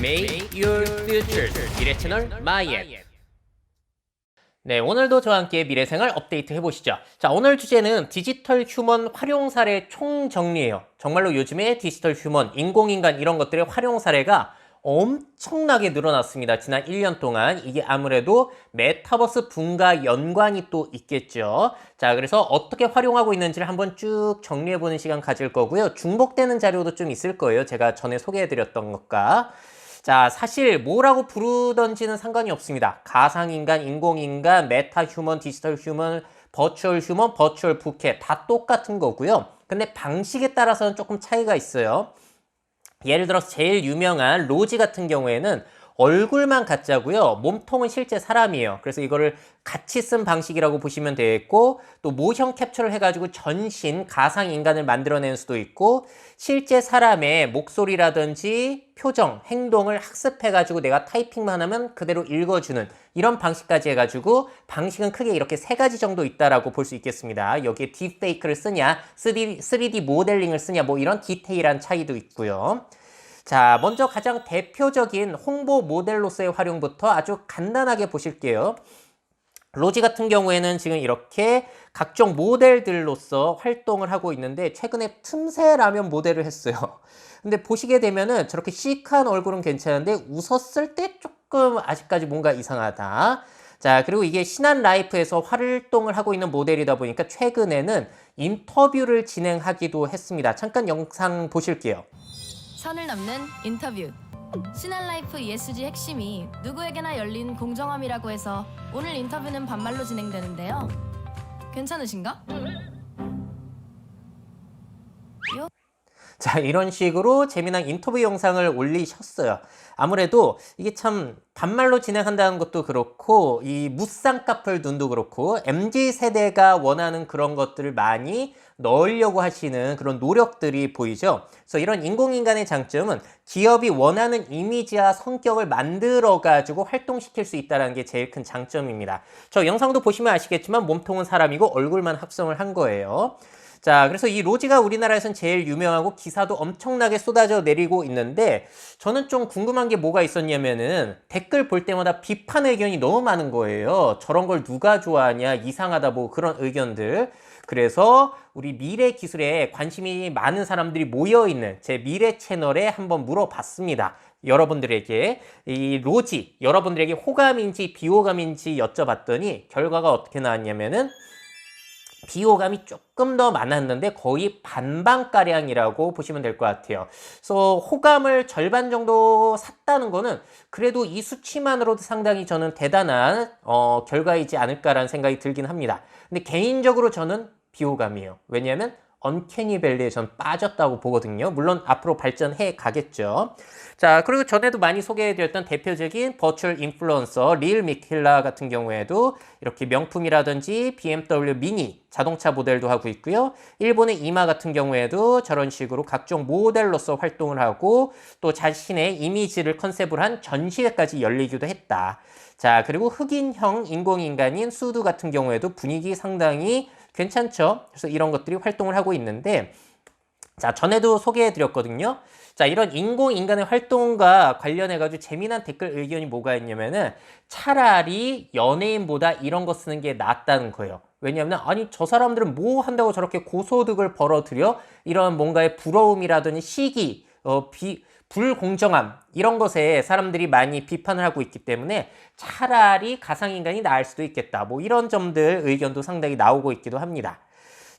Make your future. 미래 채널 마이앤. 네, 오늘도 저와 함께 미래생활 업데이트 해보시죠. 자, 오늘 주제는 디지털 휴먼 활용 사례 총정리예요. 정말로 요즘에 디지털 휴먼, 인공인간 이런 것들의 활용 사례가 엄청나게 늘어났습니다. 지난 1년 동안. 이게 아무래도 메타버스 붐과 연관이 또 있겠죠. 자, 그래서 어떻게 활용하고 있는지를 한번 쭉 정리해보는 시간 가질 거고요. 중복되는 자료도 좀 있을 거예요. 제가 전에 소개해드렸던 것과. 자, 사실 뭐라고 부르던지는 상관이 없습니다. 가상인간, 인공인간, 메타 휴먼, 디지털 휴먼, 버추얼 휴먼, 버추얼 부캐 다 똑같은 거고요. 근데 방식에 따라서는 조금 차이가 있어요. 예를 들어서 제일 유명한 로지 같은 경우에는 얼굴만 가짜고요. 몸통은 실제 사람이에요. 그래서 이거를 같이 쓴 방식이라고 보시면 되겠고, 또 모션 캡처를 해가지고 전신 가상 인간을 만들어낼 수도 있고, 실제 사람의 목소리라든지 표정, 행동을 학습해가지고 내가 타이핑만 하면 그대로 읽어주는 이런 방식까지 해가지고 방식은 크게 이렇게 세 가지 정도 있다라고 볼 수 있겠습니다. 여기에 딥페이크를 쓰냐, 3D 모델링을 쓰냐, 뭐 이런 디테일한 차이도 있고요. 자, 먼저 가장 대표적인 홍보 모델로서의 활용부터 아주 간단하게 보실게요. 로지 같은 경우에는 지금 이렇게 각종 모델들로서 활동을 하고 있는데 최근에 틈새 라면 모델을 했어요. 근데 보시게 되면은 저렇게 시크한 얼굴은 괜찮은데 웃었을 때 조금 아직까지 뭔가 이상하다. 자, 그리고 이게 신한 라이프에서 활동을 하고 있는 모델이다 보니까 최근에는 인터뷰를 진행하기도 했습니다. 잠깐 영상 보실게요. 선을 넘는 인터뷰. 신한라이프 ESG 핵심이 누구에게나 열린 공정함이라고 해서 오늘 인터뷰는 반말로 진행되는데요. 괜찮으신가? 자, 이런 식으로 재미난 인터뷰 영상을 올리셨어요. 아무래도 이게 참 반말로 진행한다는 것도 그렇고 이 무쌍꺼풀 눈도 그렇고 MZ세대가 원하는 그런 것들을 많이 넣으려고 하시는 그런 노력들이 보이죠. 그래서 이런 인공인간의 장점은 기업이 원하는 이미지와 성격을 만들어가지고 활동시킬 수 있다는 게 제일 큰 장점입니다. 저 영상도 보시면 아시겠지만 몸통은 사람이고 얼굴만 합성을 한 거예요. 자, 그래서 이 로지가 우리나라에선 제일 유명하고 기사도 엄청나게 쏟아져 내리고 있는데 저는 좀 궁금한 게 뭐가 있었냐면은 댓글 볼 때마다 비판 의견이 너무 많은 거예요. 저런 걸 누가 좋아하냐, 이상하다 뭐 그런 의견들. 그래서 우리 미래 기술에 관심이 많은 사람들이 모여있는 제 미래 채널에 한번 물어봤습니다. 여러분들에게 이 로지, 여러분들에게 호감인지 비호감인지 여쭤봤더니 결과가 어떻게 나왔냐면은 비호감이 조금 더 많았는데 거의 반반가량이라고 보시면 될 것 같아요. 그래서 호감을 절반 정도 샀다는 거는 그래도 이 수치만으로도 상당히 저는 대단한 결과이지 않을까라는 생각이 들긴 합니다. 근데 개인적으로 저는 비호감이에요. 왜냐하면 언캐니 밸리에 전 빠졌다고 보거든요. 물론 앞으로 발전해 가겠죠. 자, 그리고 전에도 많이 소개해드렸던 대표적인 버추얼 인플루언서 릴 미킬라 같은 경우에도 이렇게 명품이라든지 BMW 미니 자동차 모델도 하고 있고요. 일본의 이마 같은 경우에도 저런 식으로 각종 모델로서 활동을 하고 또 자신의 이미지를 컨셉으로 한 전시회까지 열리기도 했다. 자, 그리고 흑인형 인공인간인 수두 같은 경우에도 분위기 상당히 괜찮죠? 그래서 이런 것들이 활동을 하고 있는데 자, 전에도 소개해드렸거든요. 자, 이런 인공인간의 활동과 관련해가지고 재미난 댓글 의견이 뭐가 있냐면은 차라리 연예인보다 이런 거 쓰는 게 낫다는 거예요. 왜냐하면 아니 저 사람들은 뭐 한다고 저렇게 고소득을 벌어들여? 이런 뭔가의 부러움이라든지 시기, 불공정함 이런 것에 사람들이 많이 비판을 하고 있기 때문에 차라리 가상인간이 나을 수도 있겠다. 뭐 이런 점들 의견도 상당히 나오고 있기도 합니다.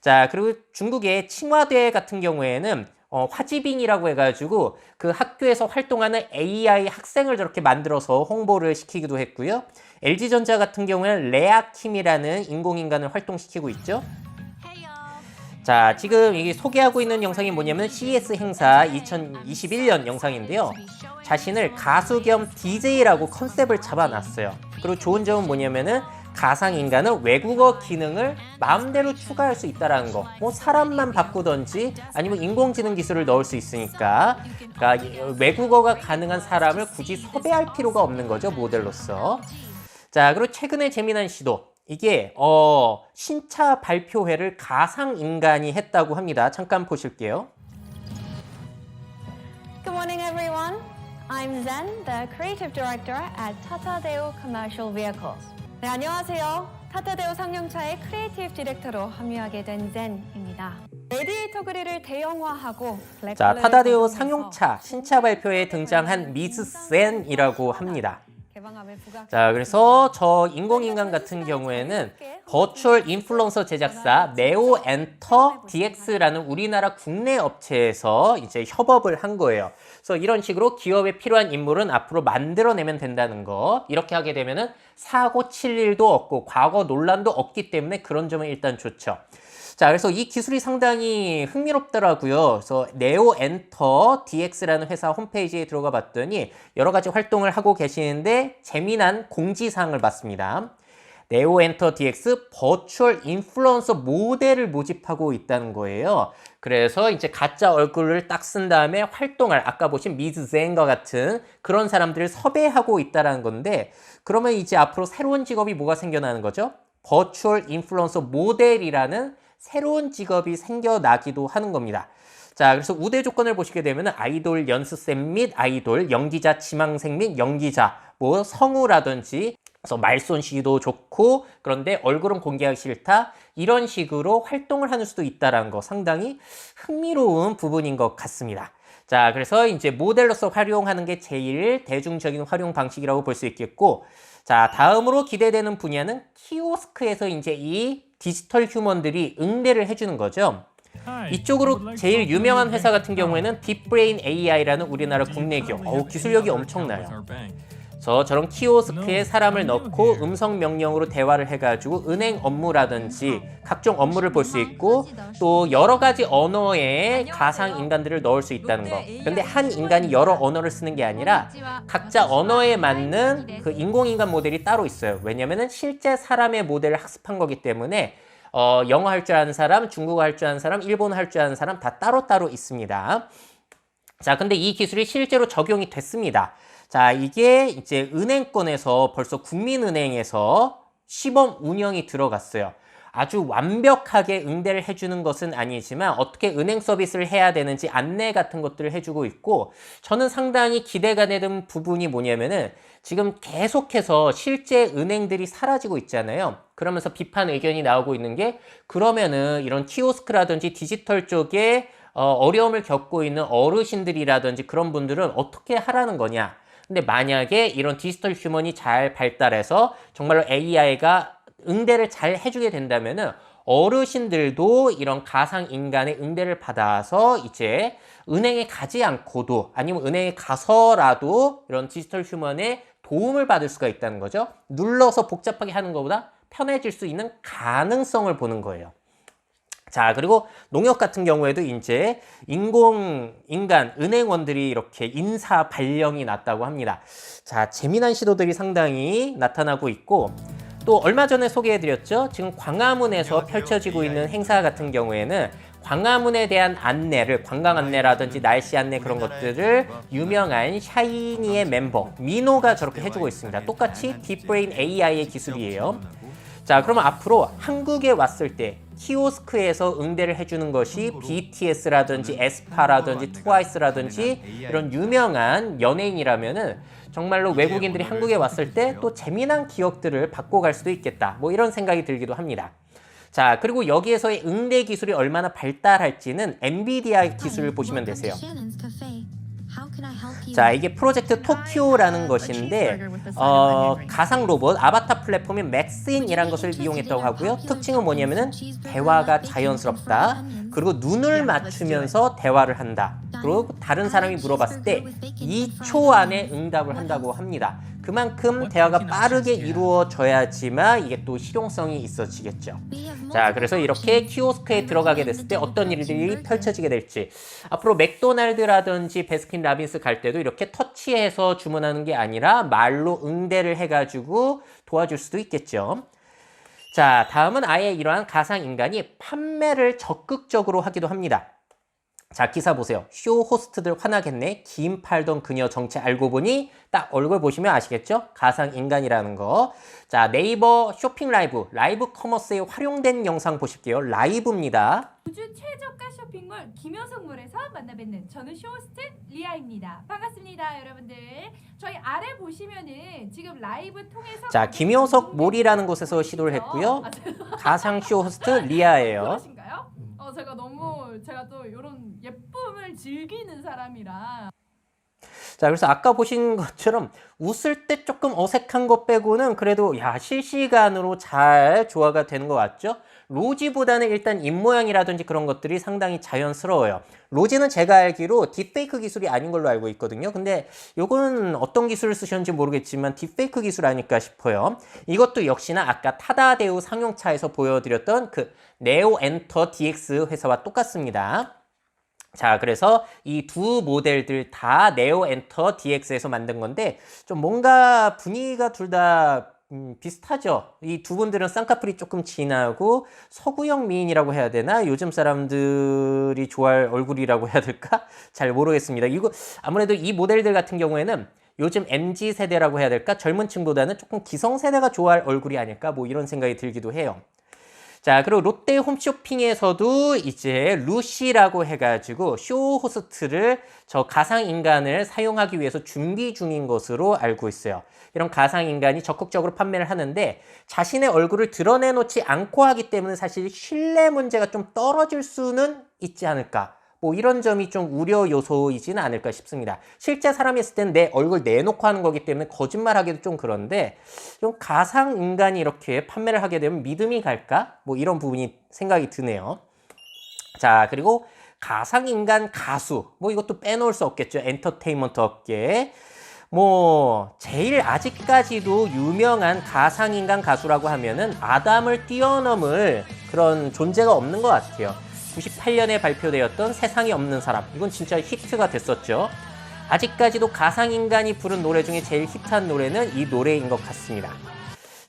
자, 그리고 중국의 칭화대 같은 경우에는 화지빙이라고 해가지고 그 학교에서 활동하는 AI 학생을 저렇게 만들어서 홍보를 시키기도 했고요. LG전자 같은 경우에는 레아킴이라는 인공인간을 활동시키고 있죠. 자, 지금 이 소개하고 있는 영상이 뭐냐면 CES 행사 2021년 영상인데요. 자신을 가수 겸 DJ라고 컨셉을 잡아놨어요. 그리고 좋은 점은 뭐냐면은 가상인간은 외국어 기능을 마음대로 추가할 수 있다는 거. 뭐 사람만 바꾸던지 아니면 인공지능 기술을 넣을 수 있으니까 그러니까 외국어가 가능한 사람을 굳이 섭외할 필요가 없는 거죠, 모델로서. 자, 그리고 최근에 재미난 시도. 이게 신차 발표회를 가상인간이 했다고 합니다. 잠깐 보실게요. Good morning, everyone. I'm Zen, the creative director at Tata Deo Commercial Vehicles. 네, 안녕하세요. 타타데오 상용차의 크리에이티브 디렉터로 합류하게 된 젠입니다. 레디에이터 그릴을 대형화하고 자, 타다데오 상용차 신차 발표에 등장한 미스 젠이라고 합니다. 자, 그래서 저 인공인간 같은 경우에는 버추얼 인플루언서 제작사 네오 엔터 DX라는 우리나라 국내 업체에서 이제 협업을 한 거예요. 그래서 이런 식으로 기업에 필요한 인물은 앞으로 만들어내면 된다는 거. 이렇게 하게 되면은 사고 칠 일도 없고 과거 논란도 없기 때문에 그런 점은 일단 좋죠. 자, 그래서 이 기술이 상당히 흥미롭더라고요. 그래서 네오 엔터 DX라는 회사 홈페이지에 들어가 봤더니 여러 가지 활동을 하고 계시는데 재미난 공지사항을 봤습니다. 네오 엔터 DX 버추얼 인플루언서 모델을 모집하고 있다는 거예요. 그래서 이제 가짜 얼굴을 딱 쓴 다음에 활동할 아까 보신 미즈 젠과 같은 그런 사람들을 섭외하고 있다는 건데 그러면 이제 앞으로 새로운 직업이 뭐가 생겨나는 거죠? 버추얼 인플루언서 모델이라는 새로운 직업이 생겨나기도 하는 겁니다. 자, 그래서 우대 조건을 보시게 되면 아이돌 연습생 및 아이돌, 연기자, 지망생 및 연기자, 뭐 성우라든지 그래서 말솜씨도 좋고 그런데 얼굴은 공개하기 싫다 이런 식으로 활동을 하는 수도 있다는 거 상당히 흥미로운 부분인 것 같습니다. 자, 그래서 이제 모델로서 활용하는 게 제일 대중적인 활용 방식이라고 볼 수 있겠고 자, 다음으로 기대되는 분야는 키오스크에서 이제 이 디지털 휴먼들이 응대를 해주는 거죠. 이쪽으로 제일 유명한 회사 같은 경우에는 딥브레인 AI라는 우리나라 국내 기업. 기술력이 엄청나요. 그래서 저런 키오스크에 사람을 넣고 음성 명령으로 대화를 해가지고 은행 업무라든지 각종 업무를 볼 수 있고 또 여러 가지 언어의 가상 인간들을 넣을 수 있다는 거. 그런데 한 인간이 여러 언어를 쓰는 게 아니라 각자 언어에 맞는 그 인공인간 모델이 따로 있어요. 왜냐면은 실제 사람의 모델을 학습한 거기 때문에 영어 할 줄 아는 사람, 중국어 할 줄 아는 사람, 일본어 할 줄 아는 사람 다 따로따로 있습니다. 자, 근데 이 기술이 실제로 적용이 됐습니다. 자, 이게 이제 은행권에서 벌써 국민은행에서 시범 운영이 들어갔어요. 아주 완벽하게 응대를 해주는 것은 아니지만 어떻게 은행 서비스를 해야 되는지 안내 같은 것들을 해주고 있고 저는 상당히 기대가 되는 부분이 뭐냐면은 지금 계속해서 실제 은행들이 사라지고 있잖아요. 그러면서 비판 의견이 나오고 있는 게 그러면은 이런 키오스크라든지 디지털 쪽에 어려움을 겪고 있는 어르신들이라든지 그런 분들은 어떻게 하라는 거냐. 근데 만약에 이런 디지털 휴먼이 잘 발달해서 정말로 AI가 응대를 잘 해주게 된다면은 어르신들도 이런 가상 인간의 응대를 받아서 이제 은행에 가지 않고도 아니면 은행에 가서라도 이런 디지털 휴먼의 도움을 받을 수가 있다는 거죠. 눌러서 복잡하게 하는 것보다 편해질 수 있는 가능성을 보는 거예요. 자, 그리고 농협 같은 경우에도 이제 인공인간 은행원들이 이렇게 인사 발령이 났다고 합니다. 자, 재미난 시도들이 상당히 나타나고 있고 또 얼마 전에 소개해드렸죠. 지금 광화문에서 펼쳐지고 있는 행사 같은 경우에는 광화문에 대한 안내를 관광 안내라든지 날씨 안내 그런 것들을 유명한 샤이니의 멤버 민호가 저렇게 해주고 있습니다. 똑같이 딥브레인 AI의 기술이에요. 자, 그러면 앞으로 한국에 왔을 때 키오스크에서 응대를 해주는 것이 BTS라든지 에스파라든지 트와이스라든지 이런 유명한 연예인이라면은 정말로 외국인들이 한국에 왔을 때 또 재미난 기억들을 받고 갈 수도 있겠다. 뭐 이런 생각이 들기도 합니다. 자, 그리고 여기에서의 응대 기술이 얼마나 발달할지는 엔비디아 기술을 보시면 되세요. 자, 이게 프로젝트 토키오라는 것인데 가상 로봇 아바타 플랫폼인 맥스인이라는 것을 이용했다고 하고요. 특징은 뭐냐면은 대화가 자연스럽다. 그리고 눈을 맞추면서 대화를 한다. 그리고 다른 사람이 물어봤을 때 2초 안에 응답을 한다고 합니다. 그만큼 대화가 빠르게 이루어져야지만 이게 또 실용성이 있어지겠죠. 자, 그래서 이렇게 키오스크에 들어가게 됐을 때 어떤 일들이 펼쳐지게 될지 앞으로 맥도날드라든지 베스킨라빈스 갈 때도 이렇게 터치해서 주문하는 게 아니라 말로 응대를 해가지고 도와줄 수도 있겠죠. 자, 다음은 아예 이러한 가상인간이 판매를 적극적으로 하기도 합니다. 자, 기사 보세요. 쇼 호스트들 화나겠네. 김 팔던 그녀 정체 알고 보니 딱 얼굴 보시면 아시겠죠? 가상인간이라는 거. 자, 네이버 쇼핑 라이브 커머스에 활용된 영상 보실게요. 라이브입니다. 우주 최저가 쇼핑몰 김효석몰에서 만나뵙는 저는 쇼호스트 리아입니다. 반갑습니다, 여러분들. 저희 아래 보시면은 지금 라이브 통해서 자, 김효석 몰이라는 곳에서 시도를 했고요. 가상 쇼 호스트 리아예요. 그러신가요? 제가 또 이런 예쁨을 즐기는 사람이라. 자, 그래서 아까 보신 것처럼 웃을 때 조금 어색한 것 빼고는 그래도 야, 실시간으로 잘 조화가 되는 것 같죠? 로지보다는 일단 입모양이라든지 그런 것들이 상당히 자연스러워요. 로지는 제가 알기로 딥페이크 기술이 아닌 걸로 알고 있거든요. 근데 요건 어떤 기술을 쓰셨는지 모르겠지만 딥페이크 기술 아닐까 싶어요. 이것도 역시나 아까 타다데우 상용차에서 보여드렸던 그 네오 엔터 DX 회사와 똑같습니다. 자, 그래서 이 두 모델들 다 네오 엔터 DX에서 만든 건데 좀 뭔가 분위기가 둘 다 비슷하죠. 이 두 분들은 쌍꺼풀이 조금 진하고 서구형 미인이라고 해야 되나? 요즘 사람들이 좋아할 얼굴이라고 해야 될까? 잘 모르겠습니다. 이거 아무래도 이 모델들 같은 경우에는 요즘 MZ 세대라고 해야 될까? 젊은 층보다는 조금 기성 세대가 좋아할 얼굴이 아닐까? 뭐 이런 생각이 들기도 해요. 자, 그리고 롯데 홈쇼핑에서도 이제 루시라고 해가지고 쇼 호스트를 저 가상인간을 사용하기 위해서 준비 중인 것으로 알고 있어요. 이런 가상인간이 적극적으로 판매를 하는데 자신의 얼굴을 드러내놓지 않고 하기 때문에 사실 신뢰 문제가 좀 떨어질 수는 있지 않을까. 뭐 이런 점이 좀 우려 요소이지는 않을까 싶습니다. 실제 사람이 있을 땐 내 얼굴 내놓고 하는 거기 때문에 거짓말하기도 좀 그런데 좀 가상 인간이 이렇게 판매를 하게 되면 믿음이 갈까? 뭐 이런 부분이 생각이 드네요. 자, 그리고 가상 인간 가수 뭐 이것도 빼놓을 수 없겠죠. 엔터테인먼트 업계. 뭐 제일 아직까지도 유명한 가상 인간 가수라고 하면은 아담을 뛰어넘을 그런 존재가 없는 것 같아요. 98년에 발표되었던 세상에 없는 사람. 이건 진짜 히트가 됐었죠. 아직까지도 가상인간이 부른 노래 중에 제일 히트한 노래는 이 노래인 것 같습니다.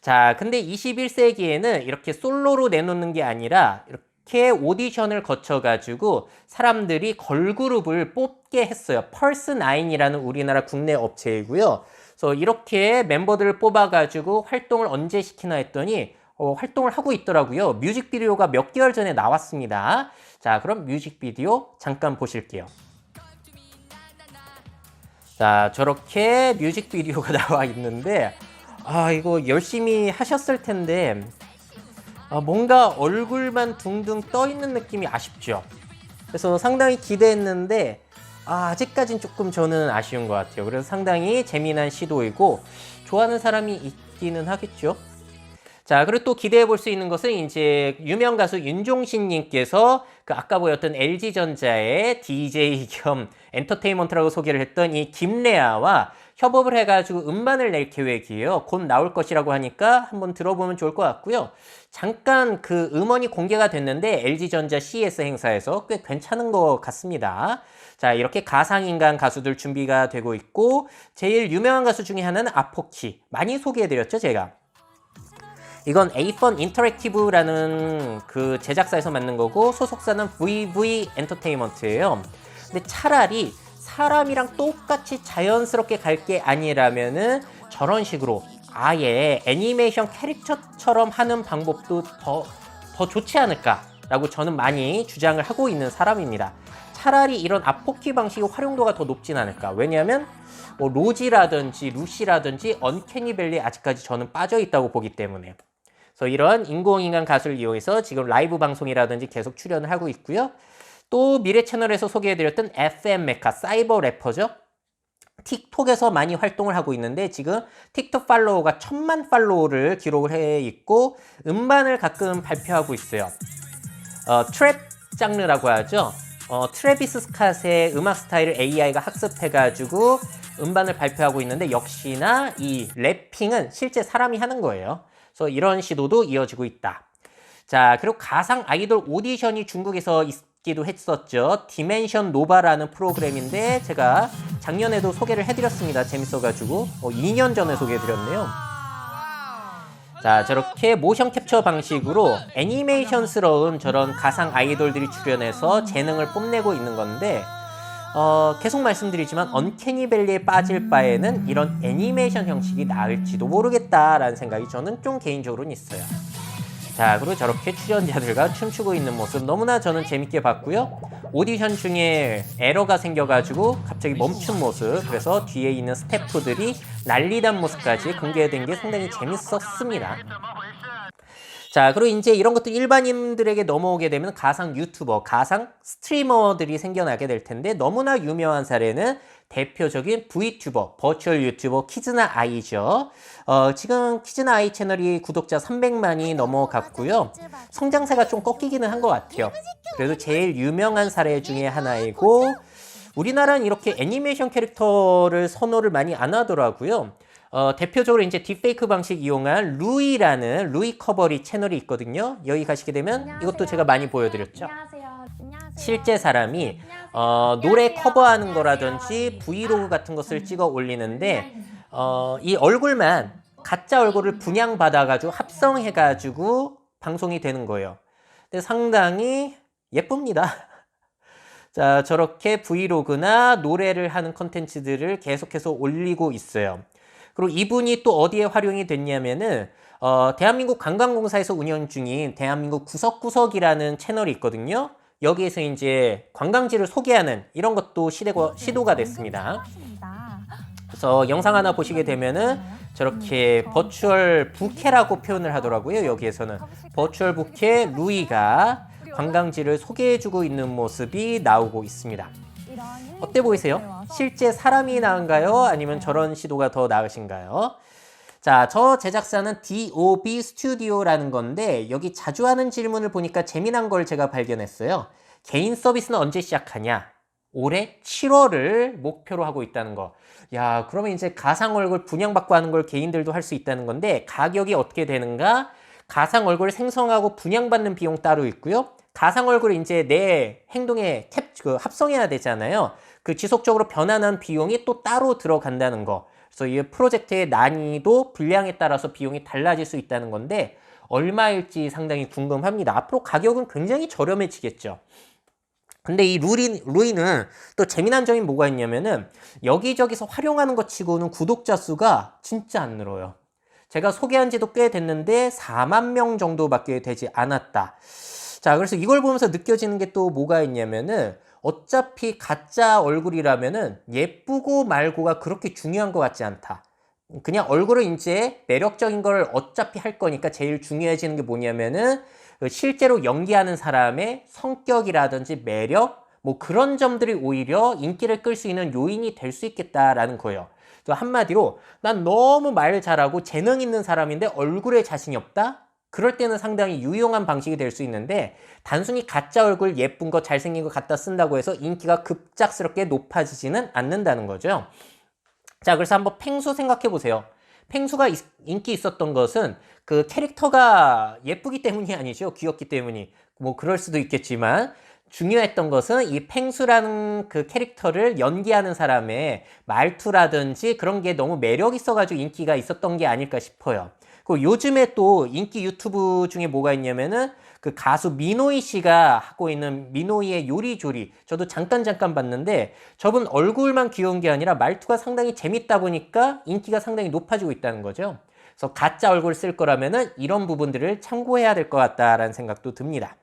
자, 근데 21세기에는 이렇게 솔로로 내놓는 게 아니라 이렇게 오디션을 거쳐가지고 사람들이 걸그룹을 뽑게 했어요. 펄스9이라는 우리나라 국내 업체이고요. 그래서 이렇게 멤버들을 뽑아가지고 활동을 언제 시키나 했더니 활동을 하고 있더라고요. 뮤직비디오가 몇 개월 전에 나왔습니다. 자, 그럼 뮤직비디오 잠깐 보실게요. 자, 저렇게 뮤직비디오가 나와 있는데 이거 열심히 하셨을 텐데 뭔가 얼굴만 둥둥 떠 있는 느낌이 아쉽죠. 그래서 상당히 기대했는데 아직까진 조금 저는 아쉬운 것 같아요. 그래서 상당히 재미난 시도이고 좋아하는 사람이 있기는 하겠죠. 자, 그리고 또 기대해 볼 수 있는 것은 이제 유명 가수 윤종신 님께서 그 아까 보였던 LG전자의 DJ 겸 엔터테인먼트라고 소개를 했던 이 김레아와 협업을 해가지고 음반을 낼 계획이에요. 곧 나올 것이라고 하니까 한번 들어보면 좋을 것 같고요. 잠깐 그 음원이 공개가 됐는데 LG전자 CES 행사에서 꽤 괜찮은 것 같습니다. 자, 이렇게 가상인간 가수들 준비가 되고 있고 제일 유명한 가수 중에 하나는 아포키. 많이 소개해드렸죠, 제가. 이건 에이펀 인터랙티브라는 그 제작사에서 만든 거고 소속사는 VV 엔터테인먼트예요. 근데 차라리 사람이랑 똑같이 자연스럽게 갈 게 아니라면은 저런 식으로 아예 애니메이션 캐릭터처럼 하는 방법도 더 좋지 않을까라고 저는 많이 주장을 하고 있는 사람입니다. 차라리 이런 아포키 방식의 활용도가 더 높진 않을까. 왜냐하면 뭐 로지라든지 루시라든지 언캐니밸리에 아직까지 저는 빠져 있다고 보기 때문에. 그래서 이런 인공인간 가수를 이용해서 지금 라이브 방송이라든지 계속 출연을 하고 있고요. 또 미래 채널에서 소개해드렸던 FM 메카 사이버 래퍼죠. 틱톡에서 많이 활동을 하고 있는데 지금 틱톡 팔로워가 1000만 팔로우를 기록을 해 있고 음반을 가끔 발표하고 있어요. 트랩 장르라고 하죠. 트래비스 스캇의 음악 스타일을 AI가 학습해가지고 음반을 발표하고 있는데 역시나 이 래핑은 실제 사람이 하는 거예요. 그래서 이런 시도도 이어지고 있다. 자, 그리고 가상 아이돌 오디션이 중국에서 있기도 했었죠. 디멘션 노바라는 프로그램인데 제가 작년에도 소개를 해드렸습니다. 재밌어가지고 2년 전에 소개해드렸네요. 자, 저렇게 모션 캡처 방식으로 애니메이션스러운 저런 가상 아이돌들이 출연해서 재능을 뽐내고 있는 건데 계속 말씀드리지만 언캐니밸리에 빠질 바에는 이런 애니메이션 형식이 나을지도 모르겠다라는 생각이 저는 좀 개인적으로는 있어요. 자, 그리고 저렇게 출연자들과 춤추고 있는 모습 너무나 저는 재밌게 봤고요. 오디션 중에 에러가 생겨가지고 갑자기 멈춘 모습, 그래서 뒤에 있는 스태프들이 난리난 모습까지 공개된 게 상당히 재밌었습니다. 자, 그리고 이제 이런 것도 일반인들에게 넘어오게 되면 가상 유튜버, 가상 스트리머들이 생겨나게 될 텐데 너무나 유명한 사례는 대표적인 V튜버, 버추얼 유튜버 키즈나 아이죠. 지금 키즈나 아이 채널이 구독자 300만이 넘어갔고요. 성장세가 좀 꺾이기는 한 것 같아요. 그래도 제일 유명한 사례 중에 하나이고 우리나라는 이렇게 애니메이션 캐릭터를 선호를 많이 안 하더라고요. 대표적으로 이제 딥페이크 방식 이용한 루이라는 루이 커버리 채널이 있거든요. 여기 가시게 되면 이것도 제가 많이 보여드렸죠. 실제 사람이 노래 커버하는 거라든지 브이로그 같은 것을 찍어 올리는데 이 얼굴만 가짜 얼굴을 분양받아가지고 합성해가지고 방송이 되는 거예요. 근데 상당히 예쁩니다. 자, 저렇게 브이로그나 노래를 하는 컨텐츠들을 계속해서 올리고 있어요. 그리고 이분이 또 어디에 활용이 됐냐면은 대한민국 관광공사에서 운영 중인 대한민국 구석구석이라는 채널이 있거든요. 여기에서 이제 관광지를 소개하는 이런 것도 시도가 됐습니다. 그래서 영상 하나 보시게 되면은 저렇게 버추얼 부캐라고 표현을 하더라고요. 여기에서는 버추얼 부캐 루이가 관광지를 소개해주고 있는 모습이 나오고 있습니다. 어때 보이세요? 실제 사람이 나은가요? 아니면 저런 시도가 더 나으신가요? 자, 저 제작사는 DOB 스튜디오라는 건데 여기 자주 하는 질문을 보니까 재미난 걸 제가 발견했어요. 개인 서비스는 언제 시작하냐? 올해 7월을 목표로 하고 있다는 거. 야, 그러면 이제 가상 얼굴 분양받고 하는 걸 개인들도 할 수 있다는 건데 가격이 어떻게 되는가? 가상 얼굴을 생성하고 분양받는 비용 따로 있고요. 가상 얼굴을 이제 내 행동에 합성해야 되잖아요. 그 지속적으로 변환한 비용이 또 따로 들어간다는 거. 그래서 이 프로젝트의 난이도, 분량에 따라서 비용이 달라질 수 있다는 건데 얼마일지 상당히 궁금합니다. 앞으로 가격은 굉장히 저렴해지겠죠. 근데 이 루이는 또 재미난 점이 뭐가 있냐면은 여기저기서 활용하는 것 치고는 구독자 수가 진짜 안 늘어요. 제가 소개한 지도 꽤 됐는데 4만 명 정도밖에 되지 않았다. 자, 그래서 이걸 보면서 느껴지는 게 또 뭐가 있냐면은 어차피 가짜 얼굴이라면은 예쁘고 말고가 그렇게 중요한 것 같지 않다. 그냥 얼굴을 이제 매력적인 걸 어차피 할 거니까 제일 중요해지는 게 뭐냐면은 실제로 연기하는 사람의 성격이라든지 매력, 뭐 그런 점들이 오히려 인기를 끌 수 있는 요인이 될 수 있겠다라는 거예요. 또 한마디로 난 너무 말 잘하고 재능 있는 사람인데 얼굴에 자신이 없다? 그럴 때는 상당히 유용한 방식이 될 수 있는데 단순히 가짜 얼굴 예쁜 거 잘생긴 거 갖다 쓴다고 해서 인기가 급작스럽게 높아지지는 않는다는 거죠. 자, 그래서 한번 펭수 생각해 보세요. 펭수가 인기 있었던 것은 그 캐릭터가 예쁘기 때문이 아니죠. 귀엽기 때문이. 뭐 그럴 수도 있겠지만 중요했던 것은 이 펭수라는 그 캐릭터를 연기하는 사람의 말투라든지 그런 게 너무 매력 있어가지고 인기가 있었던 게 아닐까 싶어요. 그 요즘에 또 인기 유튜브 중에 뭐가 있냐면은 그 가수 미노이 씨가 하고 있는 미노이의 요리조리. 저도 잠깐 봤는데 저분 얼굴만 귀여운 게 아니라 말투가 상당히 재밌다 보니까 인기가 상당히 높아지고 있다는 거죠. 그래서 가짜 얼굴 쓸 거라면은 이런 부분들을 참고해야 될 것 같다라는 생각도 듭니다.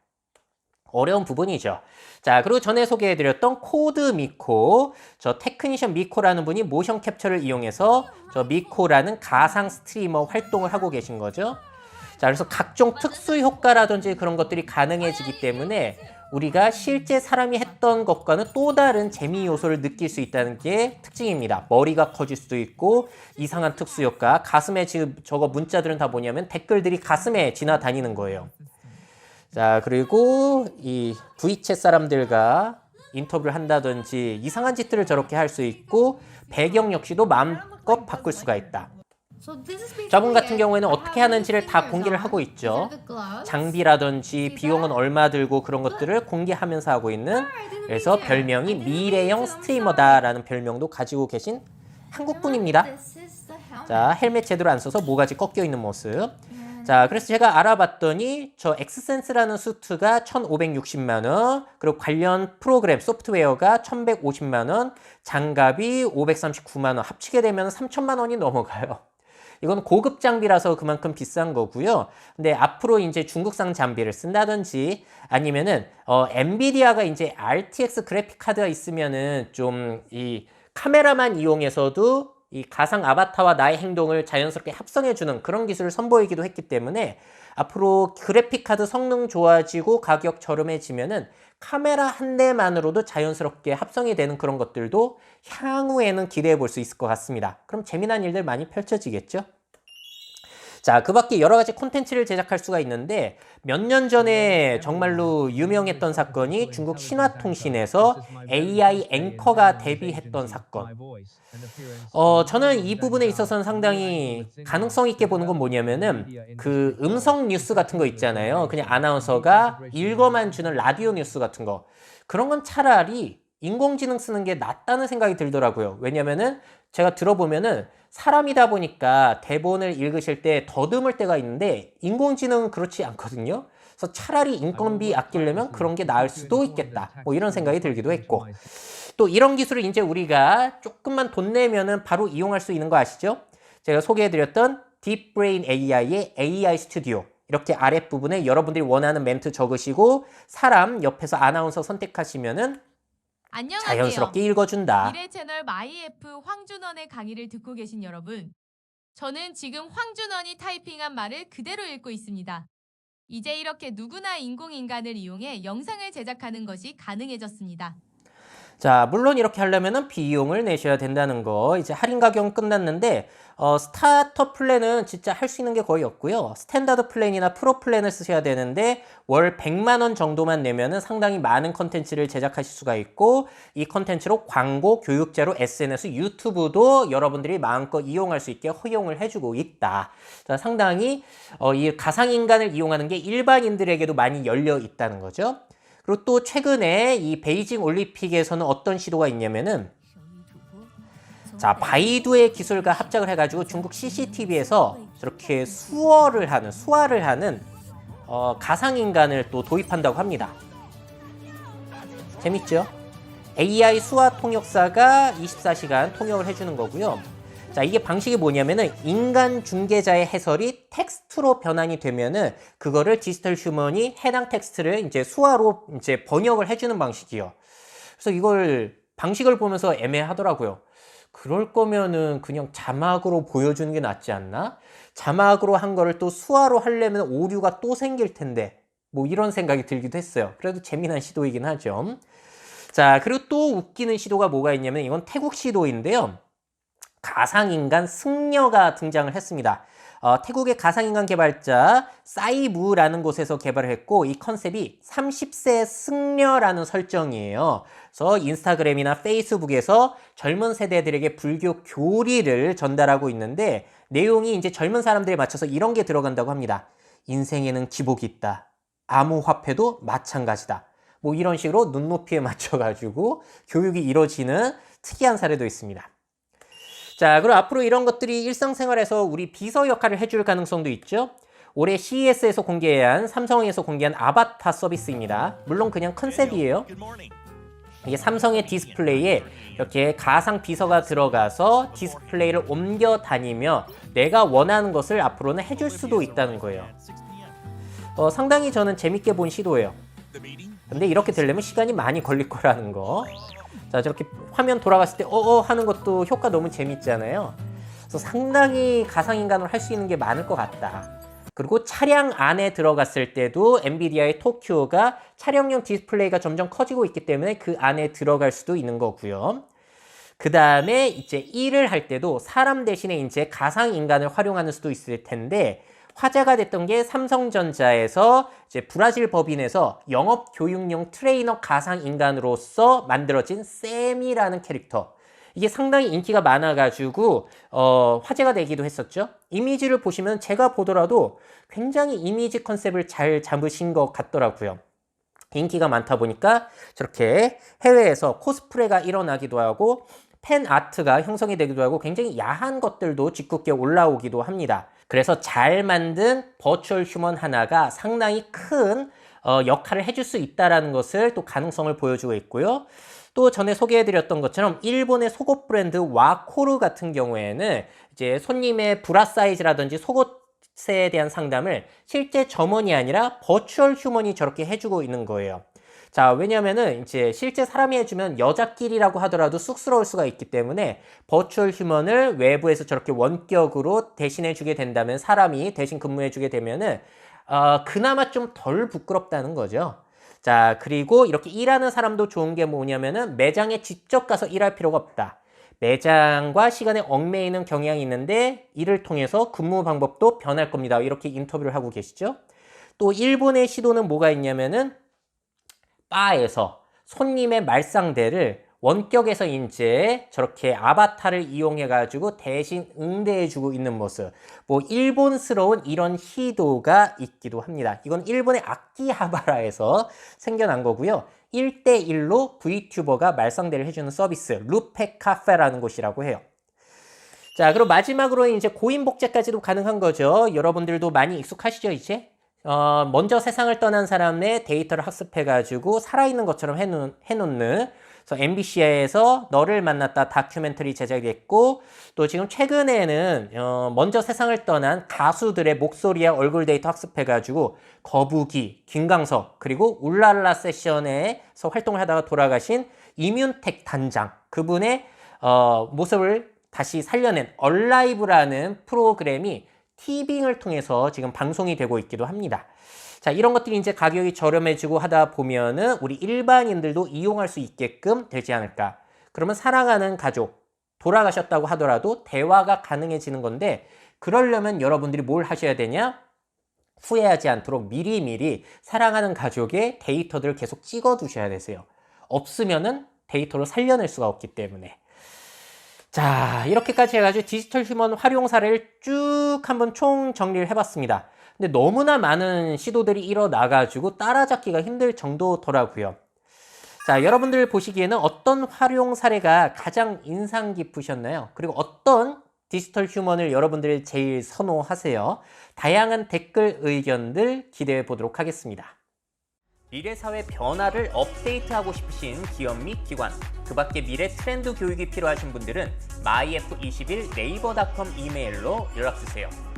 어려운 부분이죠. 자, 그리고 전에 소개해드렸던 코드 미코, 저 테크니션 미코라는 분이 모션 캡처를 이용해서 저 미코라는 가상 스트리머 활동을 하고 계신 거죠. 자, 그래서 각종 특수 효과라든지 그런 것들이 가능해지기 때문에 우리가 실제 사람이 했던 것과는 또 다른 재미 요소를 느낄 수 있다는 게 특징입니다. 머리가 커질 수도 있고 이상한 특수 효과, 가슴에 지금 저거 문자들은 다 뭐냐면 댓글들이 가슴에 지나다니는 거예요. 자, 그리고 이 V챗 사람들과 인터뷰를 한다든지 이상한 짓들을 저렇게 할 수 있고 배경 역시도 마음껏 바꿀 수가 있다. 저분 같은 경우에는 어떻게 하는지를 다 공개를 하고 있죠. 장비라든지 비용은 얼마 들고 그런 것들을 공개하면서 하고 있는, 그래서 별명이 미래형 스트리머다라는 별명도 가지고 계신 한국분입니다. 자, 헬멧 제대로 안 써서 모가지 꺾여 있는 모습. 자, 그래서 제가 알아봤더니 저 엑스센스라는 수트가 1,560만 원, 그리고 관련 프로그램 소프트웨어가 1,150만 원, 장갑이 539만 원, 합치게 되면 3천만 원이 넘어가요. 이건 고급 장비라서 그만큼 비싼 거고요. 근데 앞으로 이제 중국산 장비를 쓴다든지 아니면은 엔비디아가 이제 RTX 그래픽 카드가 있으면은 좀 이 카메라만 이용해서도 이 가상 아바타와 나의 행동을 자연스럽게 합성해주는 그런 기술을 선보이기도 했기 때문에 앞으로 그래픽 카드 성능 좋아지고 가격 저렴해지면은 카메라 한 대만으로도 자연스럽게 합성이 되는 그런 것들도 향후에는 기대해 볼 수 있을 것 같습니다. 그럼 재미난 일들 많이 펼쳐지겠죠? 자, 그 밖에 여러 가지 콘텐츠를 제작할 수가 있는데 몇 년 전에 정말로 유명했던 사건이 중국 신화통신에서 AI 앵커가 데뷔했던 사건. 저는 이 부분에 있어서는 상당히 가능성 있게 보는 건 뭐냐면은 그 음성 뉴스 같은 거 있잖아요. 그냥 아나운서가 읽어만 주는 라디오 뉴스 같은 거. 그런 건 차라리 인공지능 쓰는 게 낫다는 생각이 들더라고요. 왜냐면은 제가 들어보면은 사람이다 보니까 대본을 읽으실 때 더듬을 때가 있는데 인공지능은 그렇지 않거든요. 그래서 차라리 인건비 아끼려면 그런 게 나을 수도 있겠다. 뭐 이런 생각이 들기도 했고. 또 이런 기술을 이제 우리가 조금만 돈 내면은 바로 이용할 수 있는 거 아시죠? 제가 소개해드렸던 딥브레인 AI의 AI 스튜디오. 이렇게 아랫부분에 여러분들이 원하는 멘트 적으시고 사람 옆에서 아나운서 선택하시면은 안녕하세요. 자연스럽게 읽어준다. 미래 채널 마이F 황준원의 강의를 듣고 계신 여러분. 저는 지금 황준원이 타이핑한 말을 그대로 읽고 있습니다. 이제 이렇게 누구나 인공인간을 이용해 영상을 제작하는 것이 가능해졌습니다. 자, 물론 이렇게 하려면 비용을 내셔야 된다는 거. 이제 할인 가격은 끝났는데 스타터 플랜은 진짜 할 수 있는 게 거의 없고요. 스탠다드 플랜이나 프로 플랜을 쓰셔야 되는데 월 100만 원 정도만 내면은 상당히 많은 컨텐츠를 제작하실 수가 있고 이 컨텐츠로 광고, 교육자료, SNS, 유튜브도 여러분들이 마음껏 이용할 수 있게 허용을 해주고 있다. 자, 상당히 이 가상인간을 이용하는 게 일반인들에게도 많이 열려 있다는 거죠. 그리고 또 최근에 이 베이징 올림픽에서는 어떤 시도가 있냐면은 자, 바이두의 기술과 합작을 해가지고 중국 CCTV에서 저렇게 수화를 하는 가상인간을 또 도입한다고 합니다. 재밌죠? AI 수화 통역사가 24시간 통역을 해주는 거고요. 자, 이게 방식이 뭐냐면은 인간 중개자의 해설이 텍스트로 변환이 되면은 그거를 디지털 휴먼이 해당 텍스트를 이제 수화로 이제 번역을 해주는 방식이요. 그래서 이걸 방식을 보면서 애매하더라고요. 그럴 거면은 그냥 자막으로 보여주는 게 낫지 않나? 자막으로 한 거를 또 수화로 하려면 오류가 또 생길 텐데 뭐 이런 생각이 들기도 했어요. 그래도 재미난 시도이긴 하죠. 자, 그리고 또 웃기는 시도가 뭐가 있냐면 이건 태국 시도인데요. 가상인간 승려가 등장을 했습니다. 태국의 가상인간 개발자 사이무라는 곳에서 개발을 했고 이 컨셉이 30세 승려라는 설정이에요. 그래서 인스타그램이나 페이스북에서 젊은 세대들에게 불교 교리를 전달하고 있는데 내용이 이제 젊은 사람들에 맞춰서 이런 게 들어간다고 합니다. 인생에는 기복이 있다. 암호화폐도 마찬가지다. 뭐 이런 식으로 눈높이에 맞춰가지고 교육이 이루어지는 특이한 사례도 있습니다. 자, 그럼 앞으로 이런 것들이 일상생활에서 우리 비서 역할을 해줄 가능성도 있죠. 올해 CES에서 공개한 삼성에서 공개한 아바타 서비스입니다. 물론 그냥 컨셉이에요. 이게 삼성의 디스플레이에 이렇게 가상 비서가 들어가서 디스플레이를 옮겨 다니며 내가 원하는 것을 앞으로는 해줄 수도 있다는 거예요. 상당히 저는 재밌게 본 시도예요. 근데 이렇게 되려면 시간이 많이 걸릴 거라는 거. 자, 저렇게 화면 돌아갔을 때 하는 것도 효과 너무 재밌잖아요. 그래서 상당히 가상인간으로 할 수 있는 게 많을 것 같다. 그리고 차량 안에 들어갔을 때도 엔비디아의 토큐오가 차량용 디스플레이가 점점 커지고 있기 때문에 그 안에 들어갈 수도 있는 거고요. 그 다음에 이제 일을 할 때도 사람 대신에 이제 가상인간을 활용하는 수도 있을 텐데 화제가 됐던 게 삼성전자에서 이제 브라질 법인에서 영업 교육용 트레이너 가상 인간으로서 만들어진 샘이라는 캐릭터. 이게 상당히 인기가 많아가지고 화제가 되기도 했었죠. 이미지를 보시면 제가 보더라도 굉장히 이미지 컨셉을 잘 잡으신 것 같더라고요. 인기가 많다 보니까 저렇게 해외에서 코스프레가 일어나기도 하고 팬 아트가 형성이 되기도 하고 굉장히 야한 것들도 짓궂게 올라오기도 합니다. 그래서 잘 만든 버추얼 휴먼 하나가 상당히 큰 역할을 해줄 수 있다는 것을 또 가능성을 보여주고 있고요. 또 전에 소개해드렸던 것처럼 일본의 속옷 브랜드 와코르 같은 경우에는 이제 손님의 브라 사이즈라든지 속옷에 대한 상담을 실제 점원이 아니라 버추얼 휴먼이 저렇게 해주고 있는 거예요. 자, 왜냐면은 이제 실제 사람이 해주면 여자끼리라고 하더라도 쑥스러울 수가 있기 때문에 버추얼 휴먼을 외부에서 저렇게 원격으로 대신해주게 된다면, 사람이 대신 근무해주게 되면은 그나마 좀 덜 부끄럽다는 거죠. 자, 그리고 이렇게 일하는 사람도 좋은 게 뭐냐면은 매장에 직접 가서 일할 필요가 없다. 매장과 시간에 얽매이는 경향이 있는데 이를 통해서 근무 방법도 변할 겁니다. 이렇게 인터뷰를 하고 계시죠. 또 일본의 시도는 뭐가 있냐면은 바에서 손님의 말상대를 원격에서 이제 저렇게 아바타를 이용해 가지고 대신 응대해 주고 있는 모습, 뭐 일본스러운 이런 시도가 있기도 합니다. 이건 일본의 아키하바라에서 생겨난 거고요. 1대1로 VTu버가 말상대를 해주는 서비스, 루페 카페라는 곳이라고 해요. 자, 그리고 마지막으로 이제 고인 복제까지도 가능한 거죠. 여러분들도 많이 익숙하시죠, 이제? 먼저 세상을 떠난 사람의 데이터를 학습해가지고 살아있는 것처럼 해놓는, 그래서 MBC에서 너를 만났다 다큐멘터리 제작이 됐고, 또 지금 최근에는 먼저 세상을 떠난 가수들의 목소리와 얼굴 데이터 학습해가지고 거북이, 김광석, 그리고 울랄라 세션에서 활동을 하다가 돌아가신 이뮨텍 단장, 그분의 모습을 다시 살려낸 얼라이브라는 프로그램이 티빙을 통해서 지금 방송이 되고 있기도 합니다. 자, 이런 것들이 이제 가격이 저렴해지고 하다 보면은 우리 일반인들도 이용할 수 있게끔 되지 않을까. 그러면 사랑하는 가족, 돌아가셨다고 하더라도 대화가 가능해지는 건데, 그러려면 여러분들이 뭘 하셔야 되냐? 후회하지 않도록 미리미리 사랑하는 가족의 데이터들을 계속 찍어 두셔야 되세요. 없으면은 데이터를 살려낼 수가 없기 때문에. 자, 이렇게까지 해가지고 디지털 휴먼 활용 사례를 쭉 한번 총 정리를 해봤습니다. 근데 너무나 많은 시도들이 일어나가지고 따라잡기가 힘들 정도더라고요. 자, 여러분들 보시기에는 어떤 활용 사례가 가장 인상 깊으셨나요? 그리고 어떤 디지털 휴먼을 여러분들이 제일 선호하세요? 다양한 댓글 의견들 기대해 보도록 하겠습니다. 미래 사회 변화를 업데이트하고 싶으신 기업 및 기관, 그 밖에 미래 트렌드 교육이 필요하신 분들은 myf21 네이버닷컴 이메일로 연락주세요.